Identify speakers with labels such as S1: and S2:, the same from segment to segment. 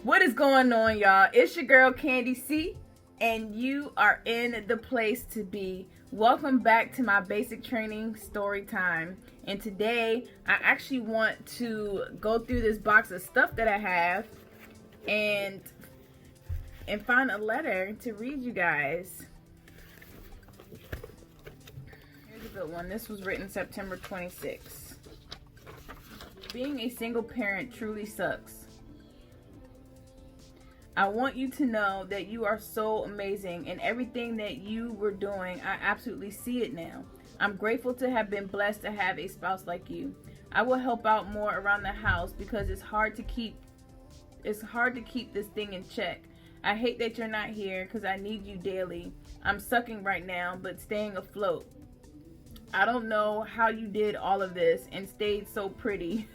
S1: What is going on, y'all? It's your girl CandyC, and you are in the place to be. Welcome back to my basic training story time. And today I actually want to go through this box of stuff that I have and find a letter to read you guys. Here's a good one. This was written September 26th. Being a single parent truly sucks. I want you to know that you are so amazing, and everything that you were doing, I absolutely see it now. I'm grateful to have been blessed to have a spouse like you. I will help out more around the house because it's hard to keep this thing in check. I hate that you're not here because I need you daily. I'm sucking right now, but staying afloat. I don't know how you did all of this and stayed so pretty.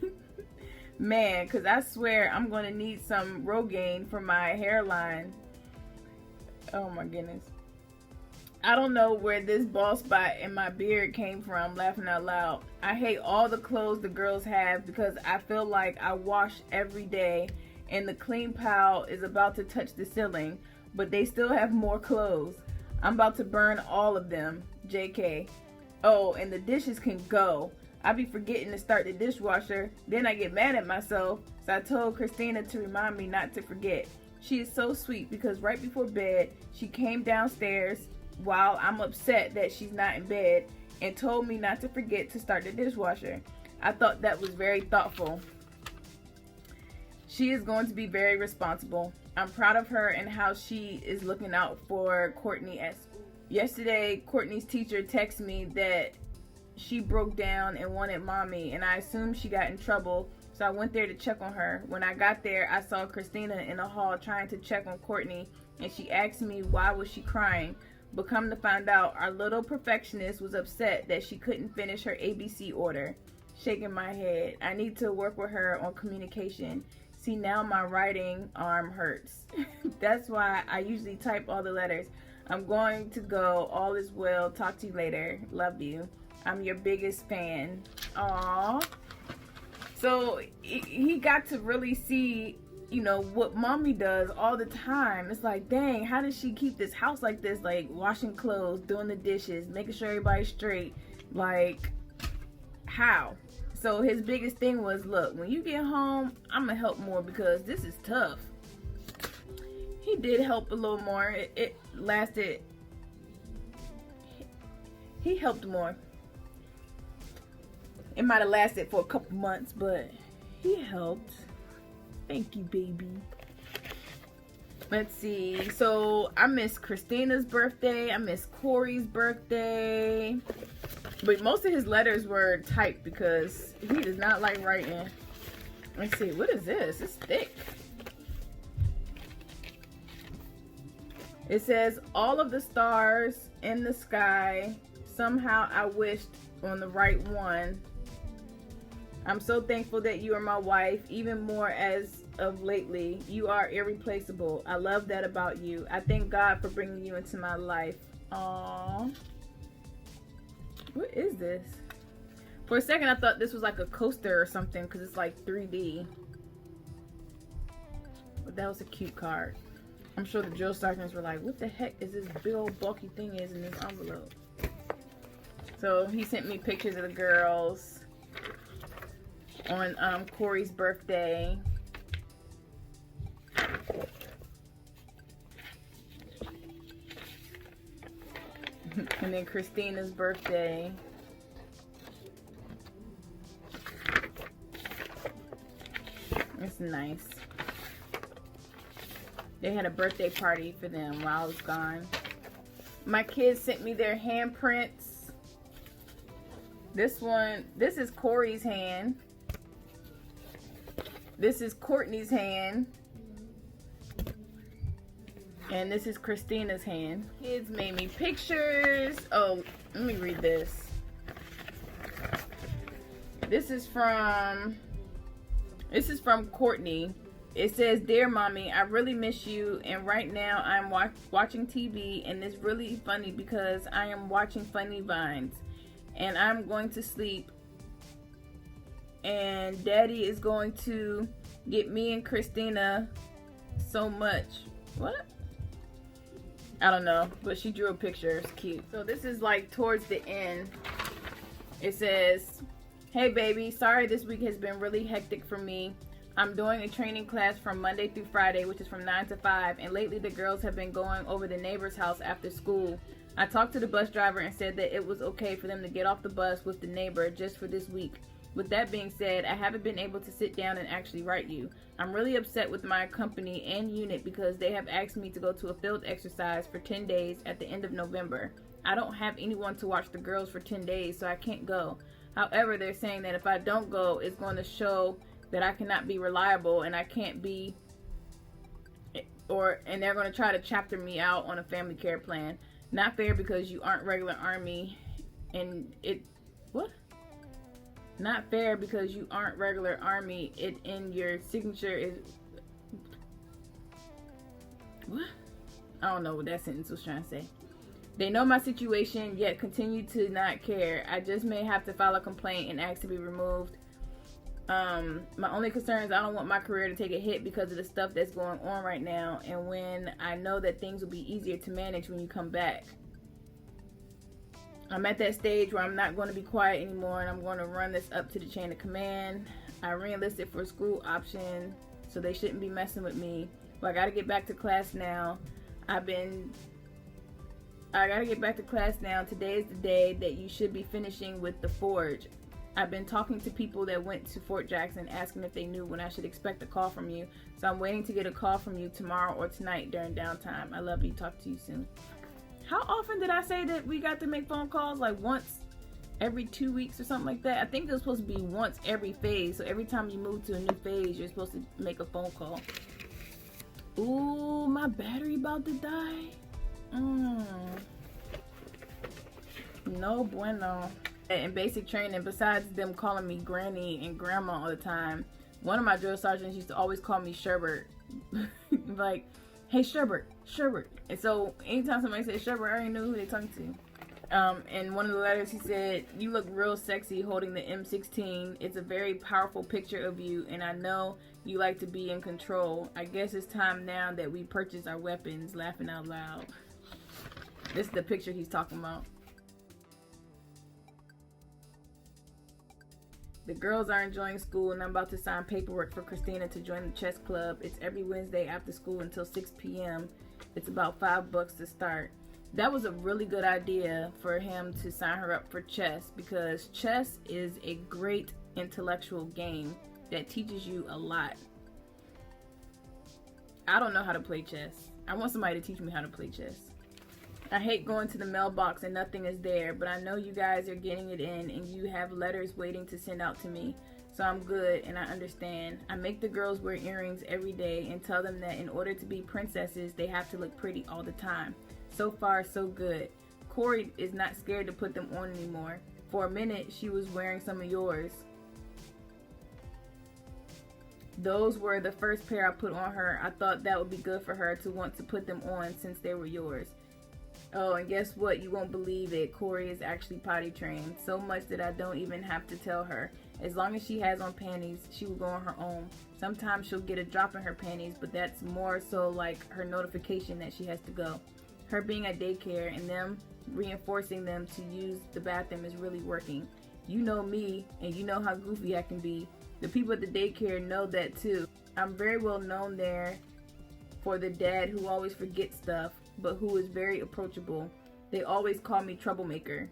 S1: Man, because I swear I'm going to need some Rogaine for my hairline. Oh my goodness. I don't know where this bald spot in my beard came from, laughing out loud. I hate all the clothes the girls have because I feel like I wash every day and the clean pile is about to touch the ceiling, but they still have more clothes. I'm about to burn all of them. JK. Oh, and the dishes can go. I be forgetting to start the dishwasher, then I get mad at myself, so I told Christina to remind me not to forget. She is so sweet because right before bed, she came downstairs while I'm upset that she's not in bed and told me not to forget to start the dishwasher. I thought that was very thoughtful. She is going to be very responsible. I'm proud of her and how she is looking out for Courtney at school. Yesterday, Courtney's teacher texted me that she broke down and wanted mommy, and I assumed she got in trouble, so I went there to check on her. When I got there, I saw Christina in the hall trying to check on Courtney, and she asked me why was she crying. But come to find out, our little perfectionist was upset that she couldn't finish her ABC order. Shaking my head. I need to work with her on communication. See, now my writing arm hurts. That's why I usually type all the letters. I'm going to go. All is well. Talk to you later. Love you. I'm your biggest fan. Aww. So he got to really see, you know, what mommy does all the time. It's like, dang, how does she keep this house like this? Like washing clothes, doing the dishes, making sure everybody's straight. Like, how? So his biggest thing was, look, when you get home, I'm gonna help more because this is tough. He did help a little more. It lasted. He helped more. It might have lasted for a couple months, but he helped. Thank you, baby. Let's see. So I miss Christina's birthday. I miss Corey's birthday. But most of his letters were typed because he does not like writing. Let's see. What is this? It's thick. It says, all of the stars in the sky. Somehow I wished on the right one. I'm so thankful that you are my wife, even more as of lately. You are irreplaceable. I love that about you. I thank God for bringing you into my life. Aww. What is this? For a second, I thought this was like a coaster or something because it's like 3D. But that was a cute card. I'm sure the drill sergeants were like, what the heck is this big old bulky thing is in this envelope? So he sent me pictures of the girls on Corey's birthday. And then Christina's birthday. It's nice. They had a birthday party for them while I was gone. My kids sent me their handprints. This is Corey's hand. This is Courtney's hand. And this is Christina's hand. Kids made me pictures. Oh, let me read this. This is from Courtney. It says, Dear Mommy, I really miss you, and right now I'm watching TV, and it's really funny because I am watching Funny Vines, and I'm going to sleep, and Daddy is going to get me and Christina so much. What? I don't know, but she drew a picture. It's cute. So this is like towards the end. It says, "Hey baby, sorry this week has been really hectic for me. I'm doing a training class from Monday through Friday, which is from 9 to 5, and lately the girls have been going over the neighbor's house after school. I talked to the bus driver and said that it was okay for them to get off the bus with the neighbor just for this week. With that being said, I haven't been able to sit down and actually write you. I'm really upset with my company and unit because they have asked me to go to a field exercise for 10 days at the end of November. I don't have anyone to watch the girls for 10 days, so I can't go. However, they're saying that if I don't go, it's going to show that I cannot be reliable and I can't be, and they're going to try to chapter me out on a family care plan. Not fair because you aren't regular Army and Not fair because you aren't regular Army. It in your signature is what? I don't know what that sentence was trying to say. They know my situation, yet continue to not care. I just may have to file a complaint and ask to be removed. My only concern is I don't want my career to take a hit because of the stuff that's going on right now, and when I know that things will be easier to manage when you come back. I'm at that stage where I'm not going to be quiet anymore, and I'm going to run this up to the chain of command. I re-enlisted for a school option, so they shouldn't be messing with me. But I got to get back to class now. I got to get back to class now. Today is the day that you should be finishing with the forge. I've been talking to people that went to Fort Jackson asking if they knew when I should expect a call from you. So I'm waiting to get a call from you tomorrow or tonight during downtime. I love you. Talk to you soon." How often did I say that we got to make phone calls? Like once every 2 weeks or something like that? I think it was supposed to be once every phase. So every time you move to a new phase, you're supposed to make a phone call. Ooh, my battery about to die. No bueno. In basic training, besides them calling me granny and grandma all the time, one of my drill sergeants used to always call me Sherbert. Like, "Hey Sherbert, Sherbert." And so anytime somebody said Sherbert, I already knew who they talking to. In one of the letters he said, "You look real sexy holding the M16. It's a very powerful picture of you, and I know you like to be in control. I guess it's time now that we purchase our weapons," laughing out loud. This is the picture he's talking about. The girls are enjoying school, and I'm about to sign paperwork for Christina to join the chess club. It's every Wednesday after school until 6 p.m. It's about $5 to start. That was a really good idea for him to sign her up for chess, because chess is a great intellectual game that teaches you a lot. I don't know how to play chess. I want somebody to teach me how to play chess. I hate going to the mailbox and nothing is there, but I know you guys are getting it in and you have letters waiting to send out to me. So I'm good and I understand. I make the girls wear earrings every day and tell them that in order to be princesses, they have to look pretty all the time. So far, so good. Corey is not scared to put them on anymore. For a minute, she was wearing some of yours. Those were the first pair I put on her. I thought that would be good for her to want to put them on since they were yours. Oh, and guess what? You won't believe it. Corey is actually potty trained. So much that I don't even have to tell her. As long as she has on panties, she will go on her own. Sometimes she'll get a drop in her panties, but that's more so like her notification that she has to go. Her being at daycare and them reinforcing them to use the bathroom is really working. You know me, and you know how goofy I can be. The people at the daycare know that too. I'm very well known there for the dad who always forgets stuff, but who is very approachable. They always call me troublemaker.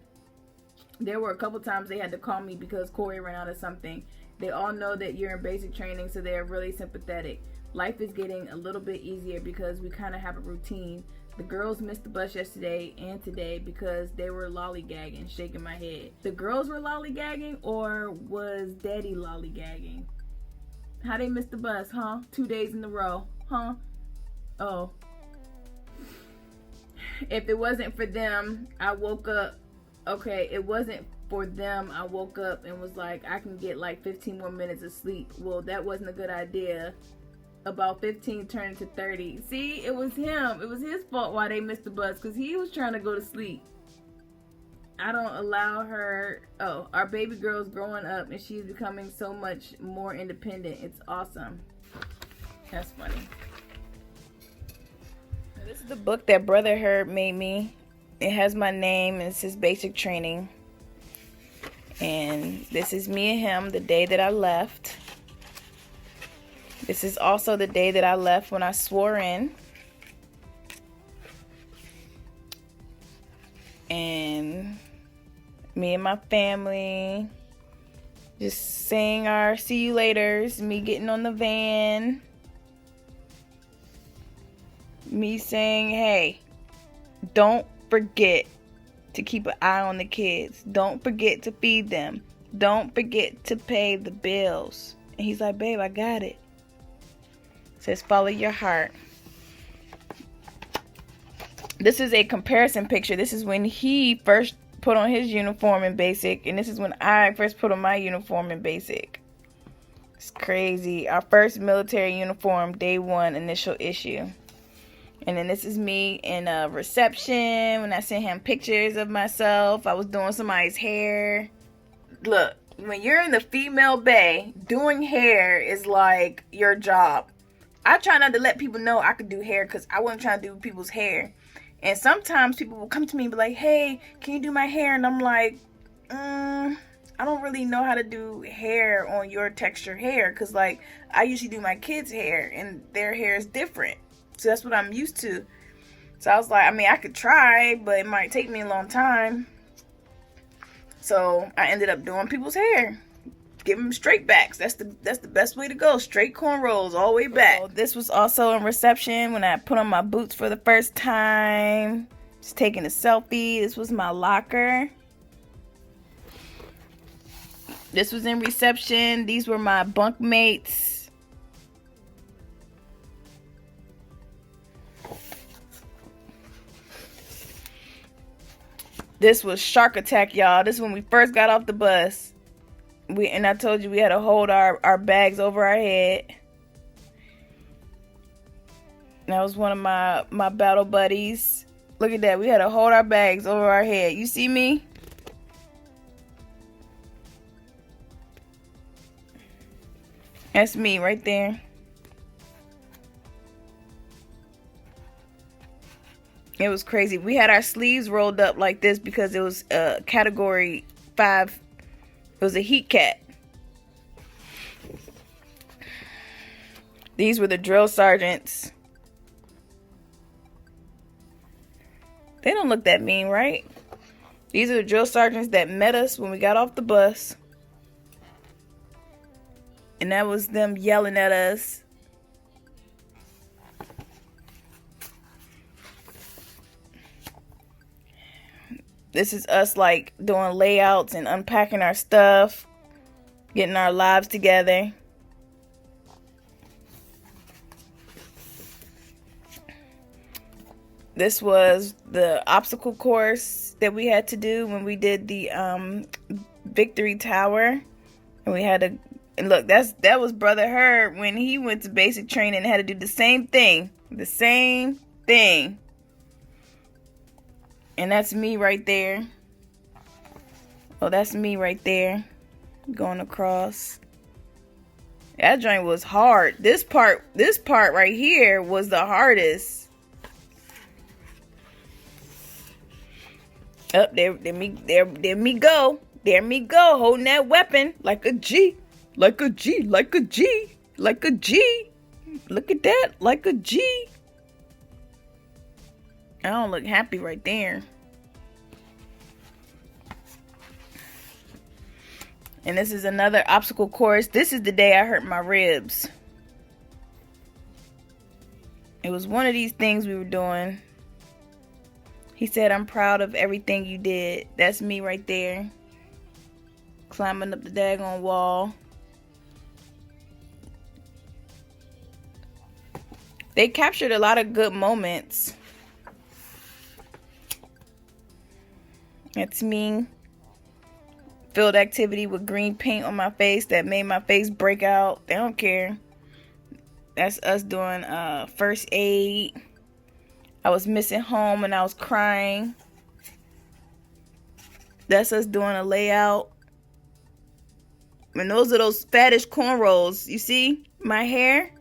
S1: There were a couple times they had to call me because Corey ran out of something. They all know that you're in basic training, so they are really sympathetic. Life is getting a little bit easier because we kind of have a routine. The girls missed the bus yesterday and today because they were lollygagging, shaking my head. The girls were lollygagging, or was daddy lollygagging? How they missed the bus, huh? 2 days in a row, huh? Oh. If it wasn't for them, I woke up. Okay, it wasn't for them. I woke up and was like, I can get like 15 more minutes of sleep. Well, that wasn't a good idea. About 15 turned to 30. See, it was him. It was his fault why they missed the bus, because he was trying to go to sleep. I don't allow her. Oh, our baby girl's growing up and she's becoming so much more independent. It's awesome. That's funny. This is the book that Brother Herb made me. It has my name and it says basic training. And this is me and him the day that I left. This is also the day that I left when I swore in. And me and my family just saying our see you laters, me getting on the van, me saying, hey, don't forget to keep an eye on the kids. Don't forget to feed them. Don't forget to pay the bills. And he's like, babe, I got it. Says, follow your heart. This is a comparison picture. This is when he first put on his uniform in basic. And this is when I first put on my uniform in basic. It's crazy. Our first military uniform, day one, initial issue. And then this is me in a reception when I sent him pictures of myself. I was doing somebody's hair. Look, when you're in the female bay, doing hair is like your job. I try not to let people know I could do hair because I wasn't trying to do people's hair. And sometimes people will come to me and be like, hey, can you do my hair? And I'm like, I don't really know how to do hair on your texture hair. Because, like, I usually do my kids' hair and their hair is different. So that's what I'm used to. So I was like, I mean, I could try, but it might take me a long time. So I ended up doing people's hair. Give them straight backs. That's the best way to go. Straight cornrows all the way back. So this was also in reception when I put on my boots for the first time. Just taking a selfie. This was my locker. This was in reception. These were my bunk mates. This was Shark Attack, y'all. This is when we first got off the bus. And I told you we had to hold our bags over our head. That was one of my battle buddies. Look at that. We had to hold our bags over our head. You see me? That's me right there. It was crazy. We had our sleeves rolled up like this because it was category 5. It was a heat cat. These were the drill sergeants. They don't look that mean, right? These are the drill sergeants that met us when we got off the bus. And that was them yelling at us. This is us like doing layouts and unpacking our stuff, getting our lives together. This was the obstacle course that we had to do when we did the Victory Tower. And we had to, and look, that was Brother Herb when he went to basic training and had to do the same thing. The same thing. And that's me right there. Oh, that's me right there. Going across. That joint was hard. This part right here was the hardest. Up there me go. There me go, holding that weapon like a G. Like a G, like a G, like a G. Look at that, like a G. I don't look happy right there. And this is another obstacle course. This is the day I hurt my ribs. It was one of these things we were doing. He said, I'm proud of everything you did. That's me right there. Climbing up the daggone wall. They captured a lot of good moments. That's me. Field activity with green paint on my face that made my face break out. They don't care. That's us doing first aid. I was missing home and I was crying. That's us doing a layout. And those are those fattish cornrows. You see my hair?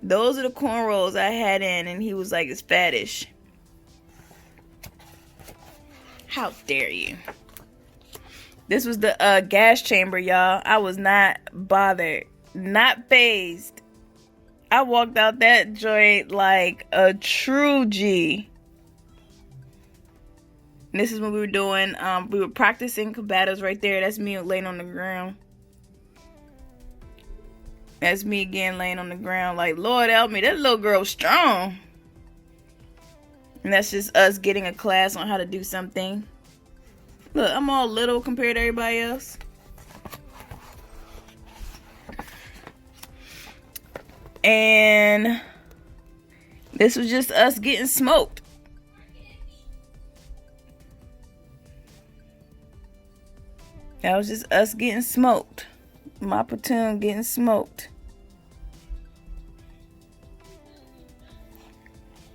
S1: Those are the cornrows I had in, and he was like, it's faddish. How dare you? This was the gas chamber, y'all. I was not bothered. Not phased. I walked out that joint like a true G. And this is when we were doing, we were practicing combatives right there. That's me laying on the ground. That's me again laying on the ground like, Lord help me, that little girl's strong. And that's just us getting a class on how to do something. Look, I'm all little compared to everybody else. And this was just us getting smoked. That was just us getting smoked. My platoon getting smoked.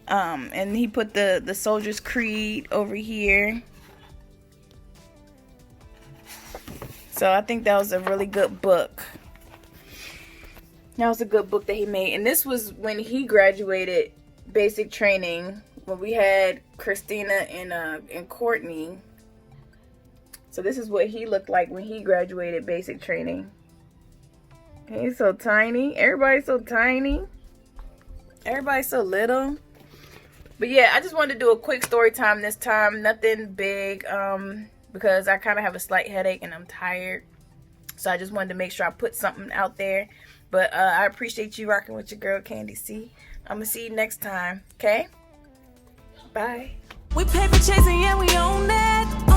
S1: And he put the Soldier's Creed over here. So I think that was a really good book. That was a good book that he made. And this was when he graduated basic training, when we had Christina and Courtney. So this is what he looked like when he graduated basic training. He's so tiny. Everybody's so tiny. Everybody's so little. But yeah, I just wanted to do a quick story time this time. Nothing big, because I kind of have a slight headache and I'm tired. So I just wanted to make sure I put something out there. But I appreciate you rocking with your girl, CandyC. I'm going to see you next time. Okay? Bye.
S2: We paper chasing, yeah, we own that.